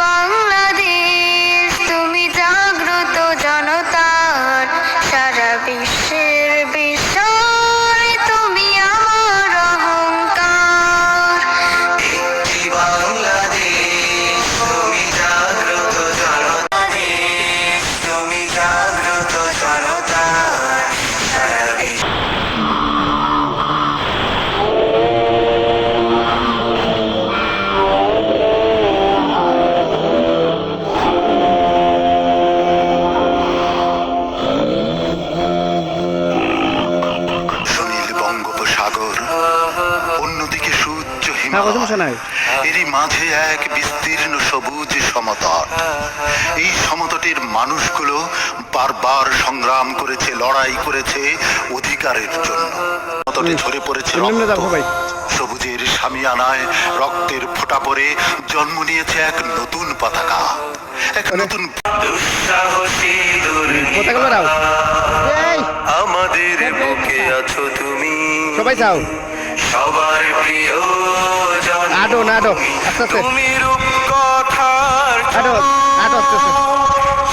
বাংলাদেশ তুমি জাগ্রত জনতার সারা বিশ্বের বিষয় তুমি আমার অহংকার। একটি বাংলাদেশ তুমি জাগ্রত জনতার, তুমি জাগ্রত জনতার সারা বিশ্ব। অন্যদিকে সূর্য হিমালয়, এরই মাঝে এক বিস্তীর্ণ সবুজ সমতট। এই সমতটের মানুষগুলো বারবার সংগ্রাম করেছে, লড়াই করেছে অধিকারের জন্য। সমতটে ঝরে পড়েছে রক্ত, সবুজের সামিয়ানায় রক্তের ফোঁটা পড়ে জন্ম নিয়েছে এক নতুন পতাকা, এক নতুন দুঃসাহসী দুর্নিবার। আমাদের বুকে আছো তুমি, সবাই যাও, সবার প্রিয় আটো না আটো, আস্তে আস্তে তুমি রূপকথার আটো আটো, আস্তে আস্তে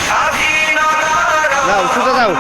স্বাধীনতার যাও, সোজা যাও।